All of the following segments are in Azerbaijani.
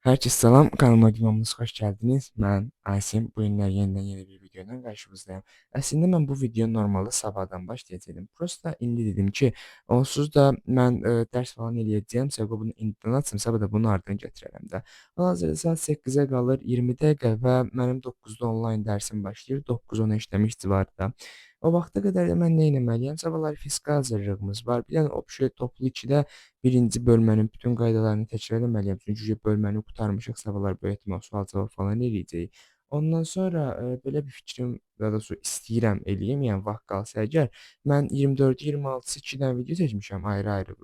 Herkese selam, kanalıma videomuz hoş geldiniz. Ben Asim. Bu günler yeniden yeni bir videodan karşınızdayım. Aslında ben bu video normalde sabahdan başlayacağım. Prosta indi dedim ki, onsuz da ben ders falan eləyəcəyəm. Səbəbi bunu indidən açım, sabah da bunu ardından gətirərəm də. Hal-hazırda saat 8-ə qalır 20 dəqiqə və mənim 9-da onlayn dərsim başlayır. 9-10 işləmiş civarında. O vaxta qədər də mən nə etməliyəm? Sabahlar fizik hazırlığımız var. Bir dənə opsiya toplu 2-də birinci bölmənin bütün qaydalarını təkrar etməliyəm. Çünki bölməni qurtarmışıq, sabahlar böyük ehtimal sual-cavab falan eləyəcəyik. Ondan sonra belə bir fikrim, daha doğrusu istəyirəm eləyim, yəni vaxt qalsa əgər, mən 24-26-sı 2 dənə video çəkmişəm ayrı-ayrı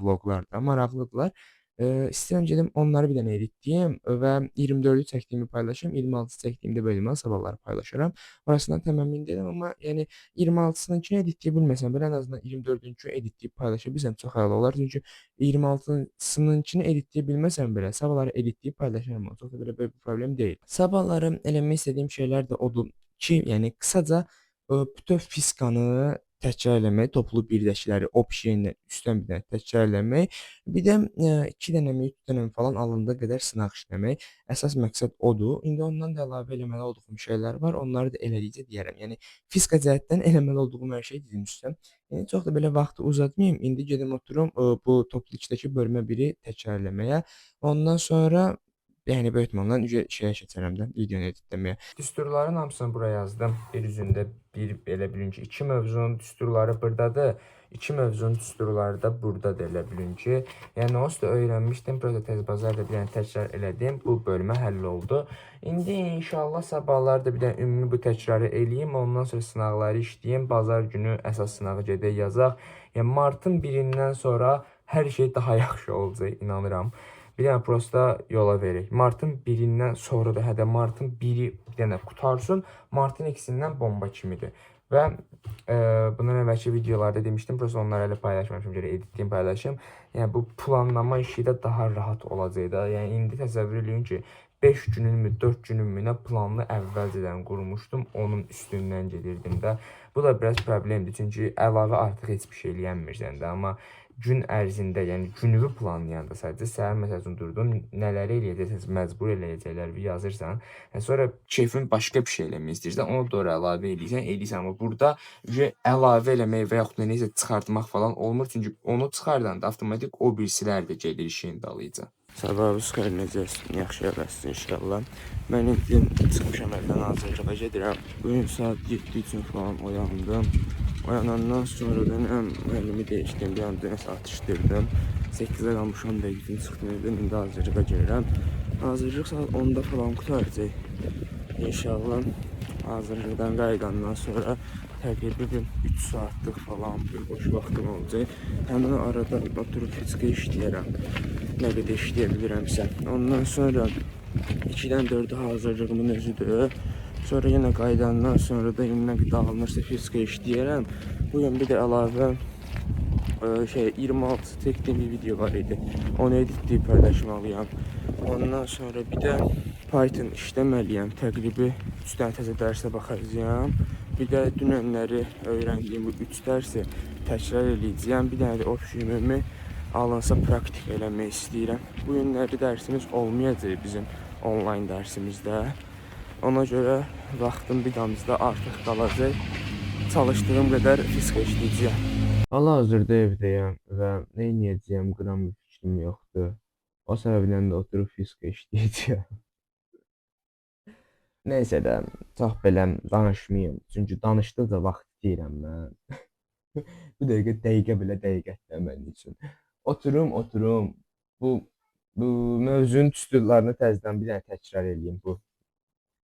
vloqlarda, maraqlıdırlar. İstəyirəm gedim onları bir dənə editləyim və 24-ü çəkdiyimi paylaşım, 26-sı çəkdiyimdə bölümə sabahlar paylaşaram. Orasından tam əmin deyiləm, amma yəni 26-sınınkini editləyə bilməsəm belə ən azından 24-ünkü editləyib paylaşa bilsəm çox əla olar. Çünki 26-sınınkini editləyə bilməsəm belə sabahları editləyib paylaşaram. Çox da belə böyük bir problem deyil. Sabahları eləmək istədiyim şeylər də odur ki, yəni qısaca bütöv fiskanı təkrar eləmək, toplu birdəkiləri opsiya ilə üstdən bir dənə təkrar eləmək, bir də 2 dənəmi, 3 dənəmi falan alındığı qədər sınaq işləmək. Əsas məqsəd odur. İndi ondan da əlavə eləməli olduğum şeylər var. Onları da elədikcə deyərəm. Yəni fizika cəhətdən eləməli olduğum hər şeyi dedim sizə. Yəni çox da belə vaxtı uzatmayım. İndi gedim oturum bu toplu 2-dəki bölmə 1-i təkrar eləməyə. Ondan sonra yəni böyük ehtimalla şeyə keçərəm də, videonu editləməyə. Düsturların hamısını bura yazdım. Bir üzündə bir elə bilin ki, 2 mövzunun düsturları burdadır. 2 mövzunun düsturları da burdadır elə bilin ki. Yəni onsuz da öyrənmişdim. Burada tez bazarda bir dənə təkrar elədim. Bu bölmə həll oldu. İndi inşallah sabahlar da bir dənə ümumi bu təkrarı eləyim. Ondan sonra sınaqları işləyim. Bazar günü əsas sınağı gedək yazaq. Yəni martın 1-dən sonra hər şey daha yaxşı olacaq, inanıram. Bir dənə prosta yola verək. Martın 1-dən sonra da hədə martın 1-i bir dənə qutarsın. Martın 2-dən bomba kimidir. Və bundan əvvəlki videolarda demişdim, prosta onları hələ paylaşmamışım, görə editliyim paylaşım. Yəni bu planlama işi də daha rahat olacaq da. Yəni indi təsəvvür eləyin ki, 5 gününmü, 4 gününmü nə planlı əvvəlcədən qurmuşdum, onun üstündən gedirdim də. Bu da biraz problemdir, çünki əlavə artıq heç bir şey eləyənmirsən də, amma gün ərzində, yəni gününü planlayanda sadəcə səhər məsəl üçün durdun, nələri eləyəcəksiniz, məcbur eləyəcəklər yazırsan. Sonra keyfin başqa bir şey eləmək istəyirsən, ona doğru əlavə eləyirsən, amma burada əlavə eləmək və yaxud da nəsə çıxartmaq falan olmur, çünki onu çıxardanda avtomatik o birisilər də gedir işin dalıyca. Sabahınız xeyir, necəsiniz? Yaxşı eləsin inşallah. Mən indi çıxmışam evdən, hazırlığa gedirəm. Bugün saat 7 üçün falan oyandım. Oyanandan sonra da müəllimi dəyişdim, bir anda nəsə atışdırdım. 8-ə qalmış 10 dəqiqə üçün çıxdım evdən, indi hazırlığa gedirəm. Hazırlıq saat 10-da falan qutaracaq. İnşallah hazırlıqdan qayıdandan sonra təqribən bir 3 saatlıq falan bir boş vaxtım olacaq. Həmin arada oturub fizika işləyərəm. Nə qədər işləyə bilirəmsə. Ondan sonra 2-dən 4-ə hazırlığımın özüdür. Sonra yenə qayıdandan sonra da nə qədər dağılmışsa fizika işləyərəm. Bugün bir də əlavə 26 çəkdiyim bir video var idi. Onu editləyib paylaşmalıyam. Ondan sonra bir də Python işləməliyəm. Təqribi 3 dənə təzə dərsə baxacağam. Bir də dünənləri öyrəndiyim bu 3 dərsi təkrar eləyəcəyəm. Bir dənə də opsiyonumu alınsa praktik eləmək istəyirəm. Bu günləri dərsimiz olmayacaq bizim onlayn dərsimizdə. Ona görə vaxtım bir damızda artıq qalacaq. Çalışdığım qədər fizika işləyəcəyəm. Hal-hazırda evdəyəm və nə edəcəyəm qram bir fikrim yoxdur. O səbəbdən də oturub fizika işləyəcəyəm. Nəysə də çox belə danışmayım. Çünki danışdıqca vaxt deyirəm mən. Bir dəqiqə belə dəqiqətlə mənim üçün. Oturum. Bu bu mövzunun düsturlarını təzədən bir dənə təkrar eləyim bu.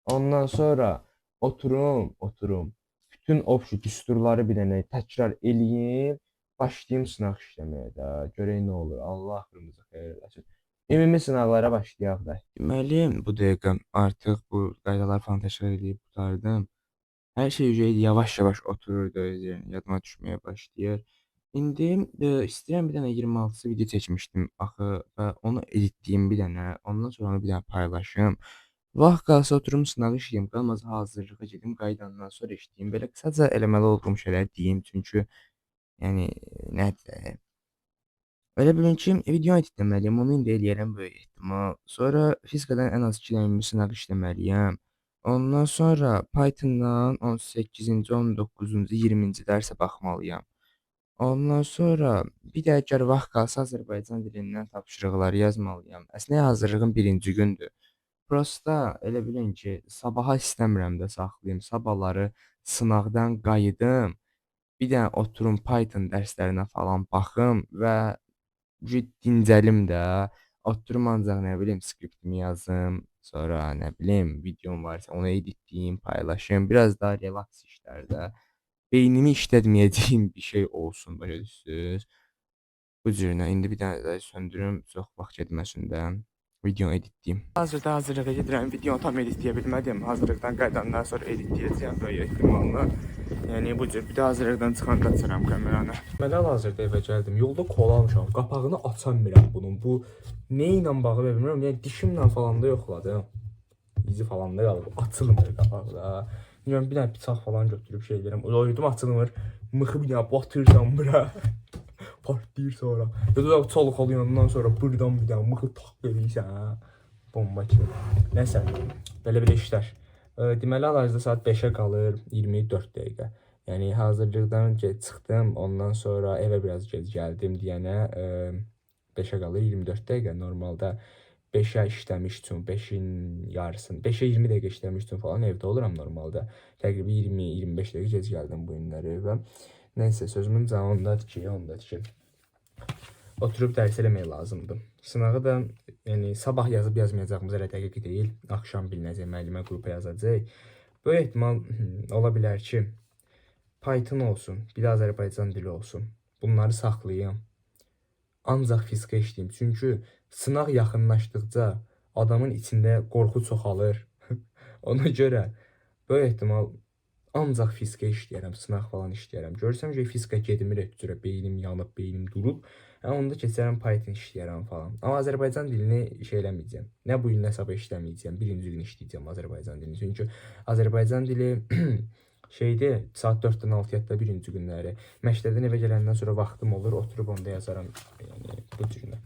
Ondan sonra oturum. Bütün opsi düsturları bir dənə təkrar eləyim. Başlayım sınaq işləməyə də. Görək nə olur. Allah axırımızı xeyir eləsin. Ümumi sınaqlara başlayaq da. Deməli, bu dəqiqə artıq bu qaydalar falan təkrar eləyib qurtardım. Hər şey yavaş-yavaş otururdu, yəni yadıma düşməyə başlayır. İndi istəyirəm bir dənə 26-sı video çəkmişdim axı və onu editləyim bir dənə. Ondan sonra onu bir dənə paylaşım. Vaxt qalsa oturum sınaq işləyim, qalmasa hazırlığa gedim, qayıdandan sonra işləyim. Belə qısaca eləməli olduğum şeyləri deyim, çünki yəni nədir? Elə bilin ki, video editləməliyəm, onu indi eləyərəm böyük ehtimal. Sonra fizikadan ən az 2 dənə sınaq işləməliyəm. Ondan sonra Pythondan 18-ci, 19-cu, 20-ci dərsə baxmalıyam. Ondan sonra bir də əgər vaxt qalsa Azərbaycan dilindən tapşırıqları yazmalıyam. Əslində hazırlığın birinci gündür. Prosta elə bilin ki, sabaha istəmirəm də saxlayım. Sabahları sınaqdan qayıdım. Bir dənə oturum Python dərslərinə falan baxım və dincəlim də. Oturum ancaq nə bilim skriptimi yazım. Sonra nə bilim videom varsa onu editləyim, paylaşım. Biraz daha relaks işlərdə. Beynimi işlətməyəcəyim bir şey olsun, başa düşdünüz? Bu cürünə indi bir dənə də söndürüm, çox vaxt getməsin də. Video editləyim. Hazırda hazırlığa gedirəm. Videonu tam editləyə bilmədim. Hazırlıqdan qayıdandan sonra editləyəcəyəm böyük ehtimalla. Yəni bu cür bir də hazırlıqdan çıxanda açaram kameranı. Mən hal-hazırda evə gəldim. Yolda kola almışam. Qapağını açamıram bunun. Bu nə ilə bağlı bilmirəm. Yəni dişimlə falan da yoxladım. İzi falan da qalıb. Açılmır qapağı da. Yəni bir dənə bıçaq falan götürüb şey edirəm. Oydum açılmır. Mıxı bir dənə batırsam bura. Partlayır sonra. Ya da çalıq alayandan sonra buradan bir dənə mıxı tak verirsən. Bomba kimi. Nəsə, belə işlər. Deməli hal-hazırda saat 5-ə qalır 24 dəqiqə. Yəni hazırlıqdan çıxdım, ondan sonra evə biraz gec gəldim deyənə 5-ə qalır 24 dəqiqə. Normalda 5-ə işləmiş üçün 5-in yarısını, 5-ə 20 dəqiqə işləmiş üçün falan evdə oluram normalda. Təqribən 20-25 dəqiqə gec gəldim bu günləri evə. Nəysə, sözümün canındadır ki, oturub dərs eləmək lazımdır. Sınağı da yəni sabah yazıb yazmayacağımız elə dəqiq deyil. Axşam bilinəcək, müəllimə qrupa yazacaq. Böyük ehtimal ola bilər ki, Python olsun, bir də Azərbaycan dili olsun. Bunları saxlayım. Ancaq fizika işləyim. Çünki sınaq yaxınlaşdıqca adamın içində qorxu çoxalır. Ona görə böyük ehtimal ancaq fizika işləyərəm, sınaq falan işləyərəm. Görsəm ki, fizika gedmir etcürə, beynim yanıb, beynim durub. Onda keçərəm Python işləyərəm falan. Amma Azərbaycan dilini şey eləməyəcəm. Nə bu gün, nə sabah işləməyəcəm. Birinci gün işləyəcəm Azərbaycan dilini. Çünki Azərbaycan dili şeydir, saat 4-dən 6-ya birinci günləri. Məktəbdən evə gələndən sonra vaxtım olur, oturub onda yazaram. Yəni bu cürünə.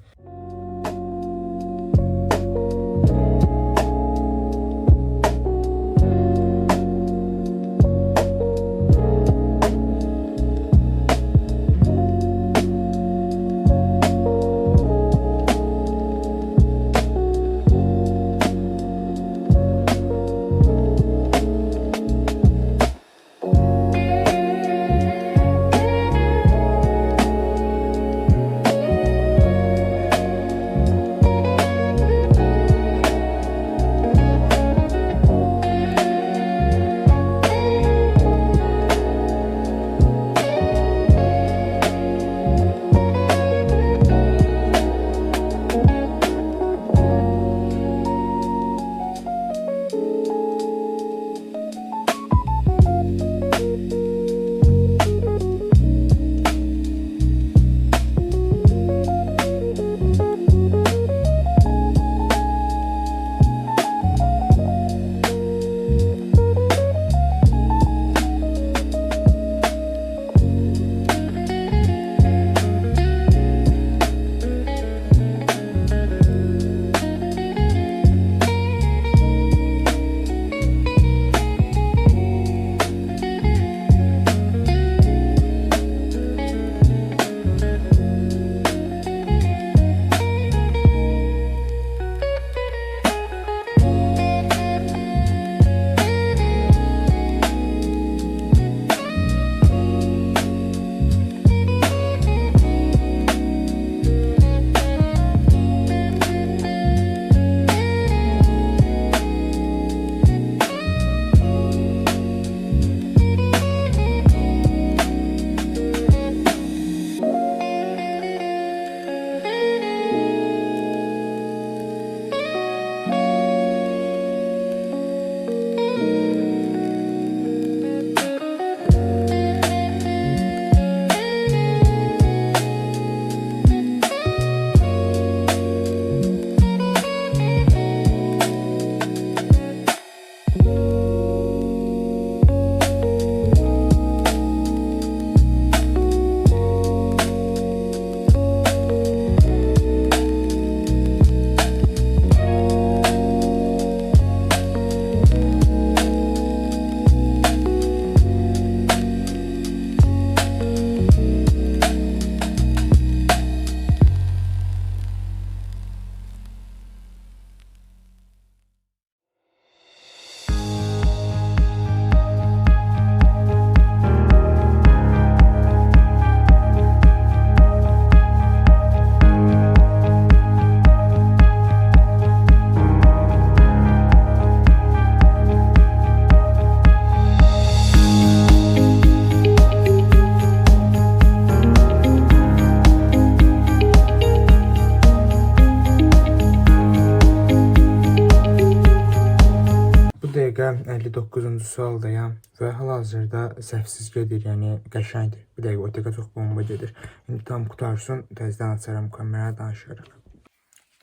dəqiqə 59-cu sualdayam və hal-hazırda səhvsiz gedir, yəni qəşəngdir. Bir dəqiqə o dəqiqə çox bomba gedir. İndi tam qutarsın, təzədən açaram kameraya, danışarıq.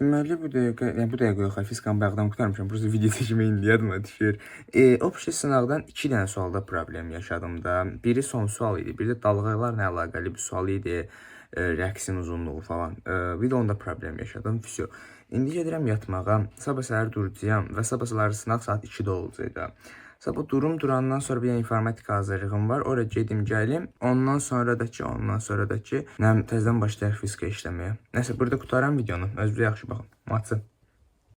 Deməli bu dəqiqə, yəni bu dəqiqə yox, fizikam bayaqdan qurtarmışam. Burası video çəkmə indi yadıma düşür. Общий sınaqdan 2 dənə sualda problem yaşadım da. Biri son sual idi, biri də dalğalarla əlaqəli bir sual idi. Rəqsin uzunluğu falan. Bir də onda problem yaşadım. Vəsə. İndi gedirəm yatmağa. Sabah səhər duracağam və sabah səhər sınaq saat 2-də olacaq. Sabah durandan sonra bir informatika hazırlığım var. Oraya gedim gəlim. Ondan sonra da ki, təzədən başlayaq fizika işləməyə. Nəsə, burada qutaram videonu. Özünüzə yaxşı baxın. Matı.